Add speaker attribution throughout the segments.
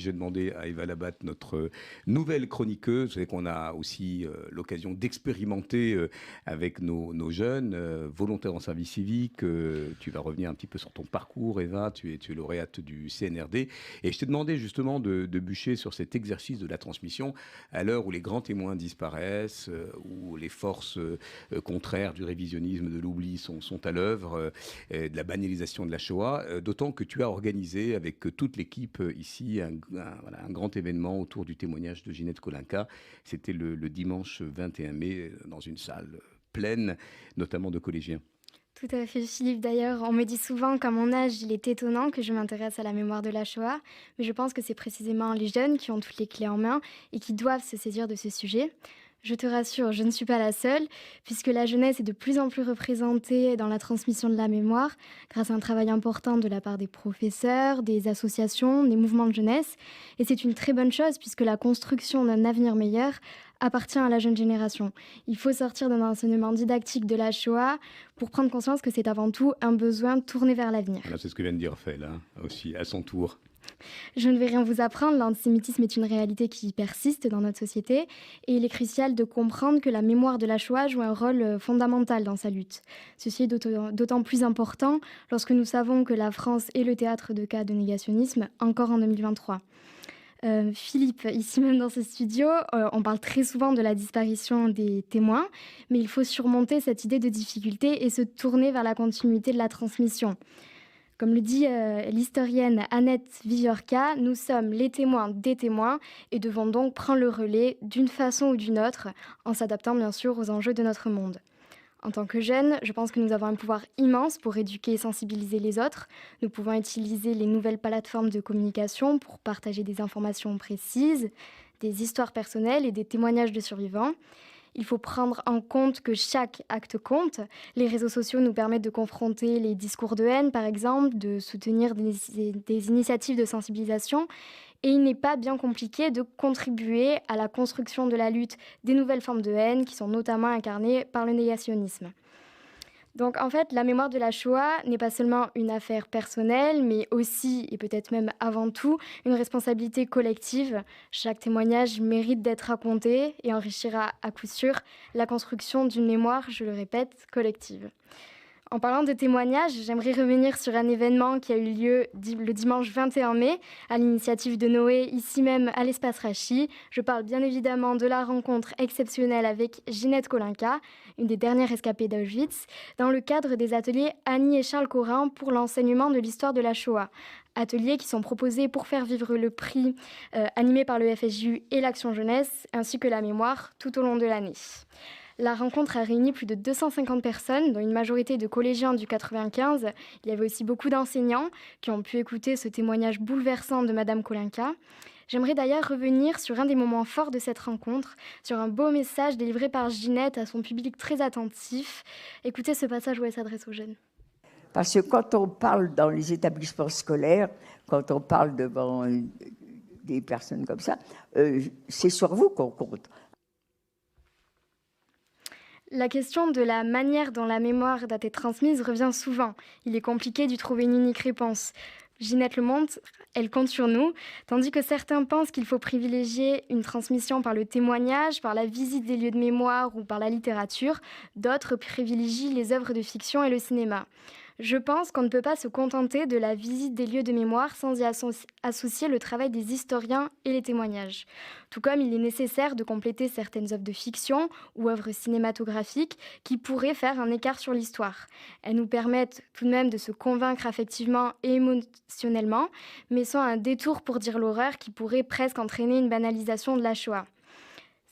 Speaker 1: J'ai demandé à Eva Labatte, notre nouvelle chroniqueuse. Vous savez qu'on a aussi l'occasion d'expérimenter avec nos jeunes volontaires en service civique. Tu vas revenir un petit peu sur ton parcours, Eva. Tu es lauréate du CNRD. Et je t'ai demandé justement de bûcher sur cet exercice de la transmission à l'heure où les grands témoins disparaissent, où les forces contraires du révisionnisme, de l'oubli sont à l'œuvre, de la banalisation de la Shoah. D'autant que tu as organisé avec toute l'équipe ici un grand événement autour du témoignage de Ginette Kolinka. C'était le dimanche 21 mai dans une salle pleine, notamment de collégiens.
Speaker 2: Tout à fait, Philippe. D'ailleurs, on me dit souvent qu'à mon âge, il est étonnant que je m'intéresse à la mémoire de la Shoah, mais je pense que c'est précisément les jeunes qui ont toutes les clés en main et qui doivent se saisir de ce sujet. Je te rassure, je ne suis pas la seule, puisque la jeunesse est de plus en plus représentée dans la transmission de la mémoire, grâce à un travail important de la part des professeurs, des associations, des mouvements de jeunesse. Et c'est une très bonne chose, puisque la construction d'un avenir meilleur appartient à la jeune génération. Il faut sortir d'un enseignement didactique de la Shoah pour prendre conscience que c'est avant tout un besoin tourné vers l'avenir.
Speaker 1: Voilà, c'est ce que vient de dire Fel, aussi, à son tour.
Speaker 2: Je ne vais rien vous apprendre, l'antisémitisme est une réalité qui persiste dans notre société et il est crucial de comprendre que la mémoire de la Shoah joue un rôle fondamental dans sa lutte. Ceci est d'autant plus important lorsque nous savons que la France est le théâtre de cas de négationnisme encore en 2023. Philippe, ici même dans ce studio, on parle très souvent de la disparition des témoins, mais il faut surmonter cette idée de difficulté et se tourner vers la continuité de la transmission. Comme le dit l'historienne Annette Viviorca, nous sommes les témoins des témoins et devons donc prendre le relais d'une façon ou d'une autre, en s'adaptant bien sûr aux enjeux de notre monde. En tant que jeunes, je pense que nous avons un pouvoir immense pour éduquer et sensibiliser les autres. Nous pouvons utiliser les nouvelles plateformes de communication pour partager des informations précises, des histoires personnelles et des témoignages de survivants. Il faut prendre en compte que chaque acte compte. Les réseaux sociaux nous permettent de confronter les discours de haine, par exemple, de soutenir des initiatives de sensibilisation. Et il n'est pas bien compliqué de contribuer à la construction de la lutte des nouvelles formes de haine qui sont notamment incarnées par le négationnisme. Donc en fait, la mémoire de la Shoah n'est pas seulement une affaire personnelle, mais aussi, et peut-être même avant tout, une responsabilité collective. Chaque témoignage mérite d'être raconté et enrichira à coup sûr la construction d'une mémoire, je le répète, collective. En parlant de témoignages, j'aimerais revenir sur un événement qui a eu lieu le dimanche 21 mai à l'initiative de Noé, ici même à l'Espace Rachi. Je parle bien évidemment de la rencontre exceptionnelle avec Ginette Kolinka, une des dernières rescapées d'Auschwitz, dans le cadre des ateliers Annie et Charles Corin pour l'enseignement de l'histoire de la Shoah. Ateliers qui sont proposés pour faire vivre le prix animé par le FSJU et l'Action Jeunesse, ainsi que la mémoire tout au long de l'année. La rencontre a réuni plus de 250 personnes, dont une majorité de collégiens du 95. Il y avait aussi beaucoup d'enseignants qui ont pu écouter ce témoignage bouleversant de Madame Kolinka. J'aimerais d'ailleurs revenir sur un des moments forts de cette rencontre, sur un beau message délivré par Ginette à son public très attentif. Écoutez ce passage où elle s'adresse aux jeunes.
Speaker 3: Parce que quand on parle dans les établissements scolaires, quand on parle devant des personnes comme ça, c'est sur vous qu'on compte.
Speaker 2: La question de la manière dont la mémoire doit être transmise revient souvent. Il est compliqué d'y trouver une unique réponse. Ginette le montre, elle compte sur nous, tandis que certains pensent qu'il faut privilégier une transmission par le témoignage, par la visite des lieux de mémoire ou par la littérature. D'autres privilégient les œuvres de fiction et le cinéma. Je pense qu'on ne peut pas se contenter de la visite des lieux de mémoire sans y associer le travail des historiens et les témoignages. Tout comme il est nécessaire de compléter certaines œuvres de fiction ou œuvres cinématographiques qui pourraient faire un écart sur l'histoire. Elles nous permettent tout de même de se convaincre affectivement et émotionnellement, mais sans un détour pour dire l'horreur qui pourrait presque entraîner une banalisation de la Shoah.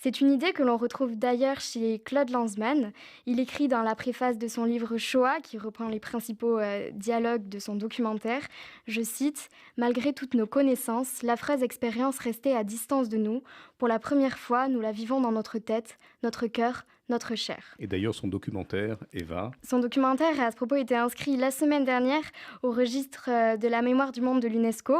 Speaker 2: C'est une idée que l'on retrouve d'ailleurs chez Claude Lanzmann. Il écrit dans la préface de son livre Shoah, qui reprend les principaux dialogues de son documentaire, je cite « Malgré toutes nos connaissances, l'affreuse expérience restait à distance de nous. Pour la première fois, nous la vivons dans notre tête, notre cœur, notre chair. »
Speaker 1: Et d'ailleurs, son documentaire, Eva.
Speaker 2: Son documentaire a à ce propos été inscrit la semaine dernière au registre de la mémoire du monde de l'UNESCO.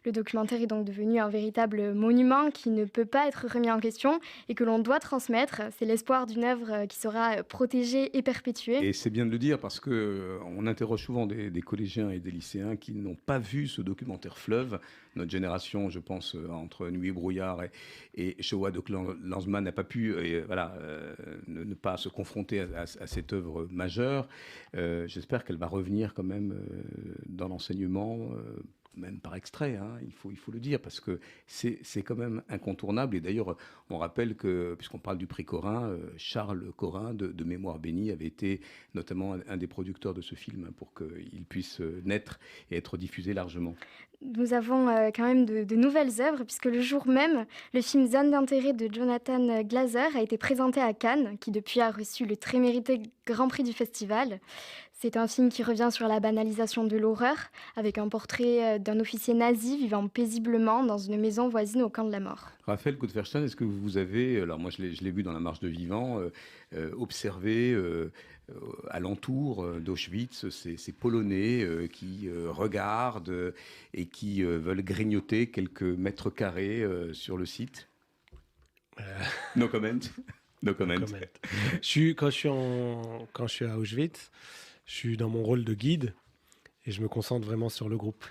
Speaker 2: Le documentaire est donc devenu un véritable monument qui ne peut pas être remis en question et que l'on doit transmettre. C'est l'espoir d'une œuvre qui sera protégée et perpétuée.
Speaker 1: Et c'est bien de le dire parce qu'on interroge souvent des collégiens et des lycéens qui n'ont pas vu ce documentaire Fleuve. notre génération, je pense, entre Nuit et brouillard et Shoah de Lanzmann n'a pas pu ne pas se confronter à cette œuvre majeure. J'espère qu'elle va revenir quand même dans l'enseignement, même par extrait, hein, il faut le dire, parce que c'est quand même incontournable. Et d'ailleurs, on rappelle que, puisqu'on parle du prix Corin, Charles Corin de Mémoire bénie avait été notamment un des producteurs de ce film, hein, pour qu'il puisse naître et être diffusé largement.
Speaker 2: Nous avons quand même de nouvelles œuvres, puisque le jour même, le film Zone d'intérêt de Jonathan Glazer a été présenté à Cannes, qui depuis a reçu le très mérité Grand Prix du festival. C'est un film qui revient sur la banalisation de l'horreur, avec un portrait d'un officier nazi vivant paisiblement dans une maison voisine au camp de la mort.
Speaker 1: Raphaël Gottferstein, est-ce que vous avez, alors moi je l'ai vu dans La Marche de Vivant, observé alentour d'Auschwitz ces Polonais qui regardent et qui veulent grignoter quelques mètres carrés sur le site? No comment. No comment.
Speaker 4: No comment. Quand je suis à Auschwitz, je suis dans mon rôle de guide et je me concentre vraiment sur le groupe.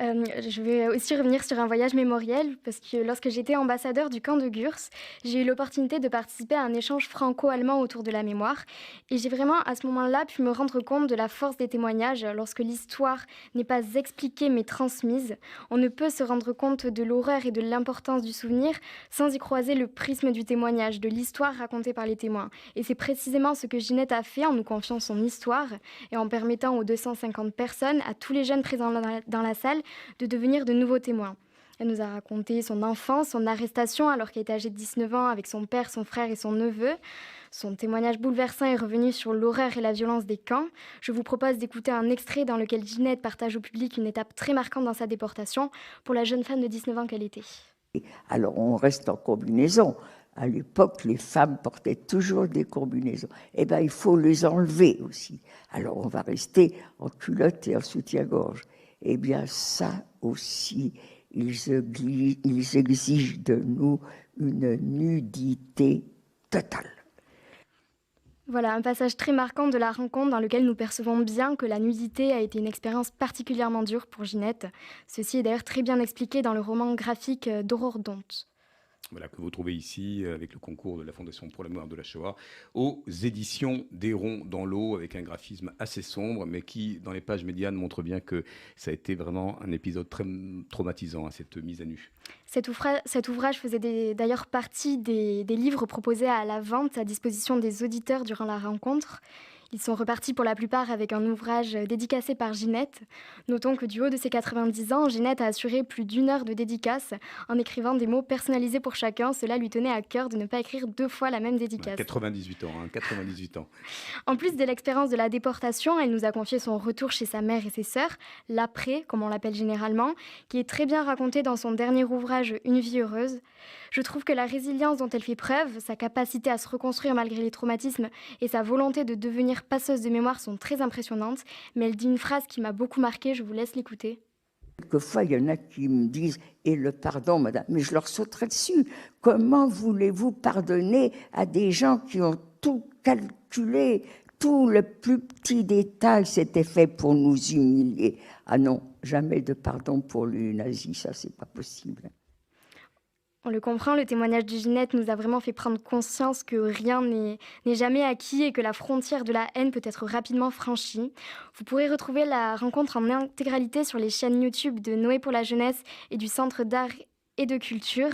Speaker 2: Je vais aussi revenir sur un voyage mémoriel, parce que lorsque j'étais ambassadeur du camp de Gurs, j'ai eu l'opportunité de participer à un échange franco-allemand autour de la mémoire. Et j'ai vraiment, à ce moment-là, pu me rendre compte de la force des témoignages. Lorsque l'histoire n'est pas expliquée mais transmise, on ne peut se rendre compte de l'horreur et de l'importance du souvenir sans y croiser le prisme du témoignage, de l'histoire racontée par les témoins. Et c'est précisément ce que Ginette a fait en nous confiant son histoire et en permettant aux 250 personnes, à tous les jeunes présents dans la salle, de devenir de nouveaux témoins. Elle nous a raconté son enfance, son arrestation alors qu'elle était âgée de 19 ans avec son père, son frère et son neveu. Son témoignage bouleversant est revenu sur l'horreur et la violence des camps. Je vous propose d'écouter un extrait dans lequel Ginette partage au public une étape très marquante dans sa déportation pour la jeune femme de 19 ans qu'elle était.
Speaker 3: Alors on reste en combinaison. À l'époque, les femmes portaient toujours des combinaisons. Eh bien, il faut les enlever aussi. Alors on va rester en culotte et en soutien-gorge. Eh bien, ça aussi, ils exigent de nous une nudité totale.
Speaker 2: Voilà, un passage très marquant de la rencontre dans lequel nous percevons bien que la nudité a été une expérience particulièrement dure pour Ginette. Ceci est d'ailleurs très bien expliqué dans le roman graphique d'Aurore Donte.
Speaker 1: Voilà, que vous trouvez ici avec le concours de la Fondation pour la mémoire de la Shoah, aux éditions d'Héron dans l'eau, avec un graphisme assez sombre, mais qui, dans les pages médianes, montre bien que ça a été vraiment un épisode très traumatisant, cette mise à nu.
Speaker 2: Cet ouvrage faisait d'ailleurs partie des livres proposés à la vente à disposition des auditeurs durant la rencontre. Ils sont repartis pour la plupart avec un ouvrage dédicacé par Ginette. Notons que du haut de ses 90 ans, Ginette a assuré plus d'1 heure de dédicace en écrivant des mots personnalisés pour chacun. Cela lui tenait à cœur de ne pas écrire 2 fois la même dédicace.
Speaker 1: 98 ans, 98 ans.
Speaker 2: En plus de l'expérience de la déportation, elle nous a confié son retour chez sa mère et ses sœurs, l'après, comme on l'appelle généralement, qui est très bien raconté dans son dernier ouvrage Une vie heureuse. Je trouve que la résilience dont elle fait preuve, sa capacité à se reconstruire malgré les traumatismes et sa volonté de devenir passeuse de mémoire sont très impressionnantes. Mais elle dit une phrase qui m'a beaucoup marquée, je vous laisse l'écouter.
Speaker 3: Quelquefois, il y en a qui me disent « Et le pardon, madame ?» Mais je leur sauterai dessus. Comment voulez-vous pardonner à des gens qui ont tout calculé, tout le plus petit détail, c'était fait pour nous humilier? Ah non, jamais de pardon pour les nazis, ça, c'est pas possible.
Speaker 2: On le comprend, le témoignage de Ginette nous a vraiment fait prendre conscience que rien n'est jamais acquis et que la frontière de la haine peut être rapidement franchie. Vous pourrez retrouver la rencontre en intégralité sur les chaînes YouTube de Noé pour la jeunesse et du Centre d'art et de culture.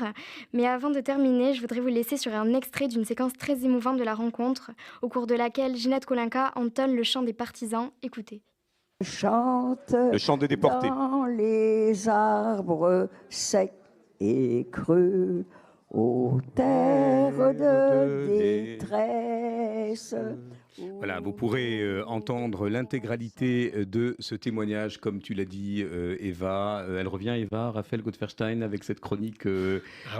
Speaker 2: Mais avant de terminer, je voudrais vous laisser sur un extrait d'une séquence très émouvante de la rencontre, au cours de laquelle Ginette Kolinka entonne le chant des partisans. Écoutez.
Speaker 3: Chante
Speaker 1: le chant des déportés.
Speaker 3: Dans les arbres secs et creux, aux terres de détresse.
Speaker 1: Voilà, vous pourrez entendre l'intégralité de ce témoignage, comme tu l'as dit, Eva. Elle revient, Eva, Raphaël Gottferstein, avec cette chronique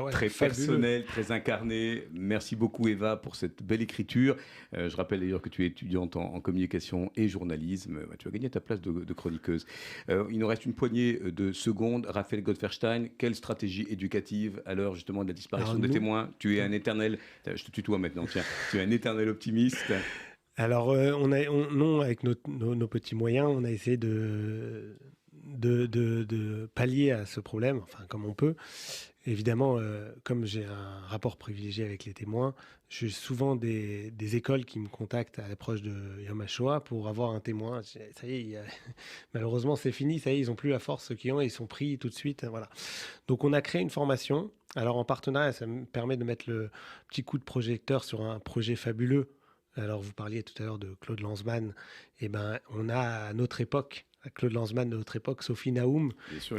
Speaker 1: très personnelle, très incarnée. Merci beaucoup, Eva, pour cette belle écriture. Je rappelle d'ailleurs que tu es étudiante en communication et journalisme. Tu as gagné ta place de chroniqueuse. Il nous reste une poignée de secondes. Raphaël Gottferstein, quelle stratégie éducative à l'heure justement de la disparition des témoins? Tu es un éternel, je te tutoie maintenant, tiens, tu es un éternel optimiste.
Speaker 4: Alors, nous, avec nos petits moyens, on a essayé de pallier à ce problème, enfin comme on peut. Évidemment, comme j'ai un rapport privilégié avec les témoins, j'ai souvent des écoles qui me contactent à l'approche de Yom HaShoah pour avoir un témoin. Ça y est, malheureusement c'est fini, ça y est, ils n'ont plus la force, ceux qui ont, ils sont pris tout de suite. Voilà. Donc on a créé une formation. Alors en partenariat, ça me permet de mettre le petit coup de projecteur sur un projet fabuleux. Alors vous parliez tout à l'heure de Claude Lanzmann. Eh ben, on a à notre époque, Claude Lanzmann de notre époque, Sophie Naoum,
Speaker 1: Bien sûr,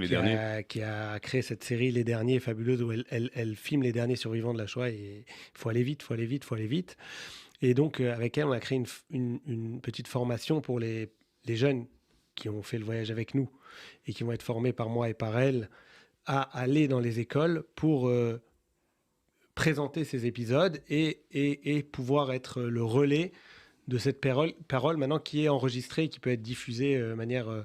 Speaker 4: qui a créé cette série Les Derniers, fabuleuse, où elle filme les derniers survivants de la Shoah. Et il faut aller vite, il faut aller vite, il faut aller vite. Et donc, avec elle, on a créé une petite formation pour les jeunes qui ont fait le voyage avec nous et qui vont être formés par moi et par elle à aller dans les écoles pour présenter ces épisodes et pouvoir être le relais de cette parole maintenant qui est enregistrée et qui peut être diffusée de manière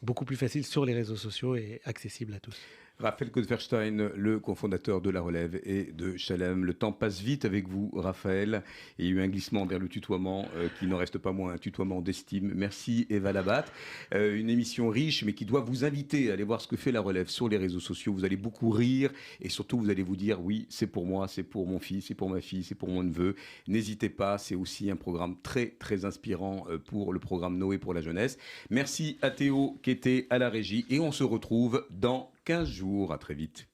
Speaker 4: beaucoup plus facile sur les réseaux sociaux et accessible à tous.
Speaker 1: Raphaël Kotverstein, le cofondateur de La Relève et de Chalem. Le temps passe vite avec vous, Raphaël. Il y a eu un glissement vers le tutoiement qui n'en reste pas moins un tutoiement d'estime. Merci Eva Labatte. Une émission riche mais qui doit vous inviter à aller voir ce que fait La Relève sur les réseaux sociaux. Vous allez beaucoup rire et surtout vous allez vous dire oui, c'est pour moi, c'est pour mon fils, c'est pour ma fille, c'est pour mon neveu. N'hésitez pas, c'est aussi un programme très très inspirant pour le programme Noé pour la jeunesse. Merci à Théo qui était à la régie et on se retrouve dans 15 jours. À très vite.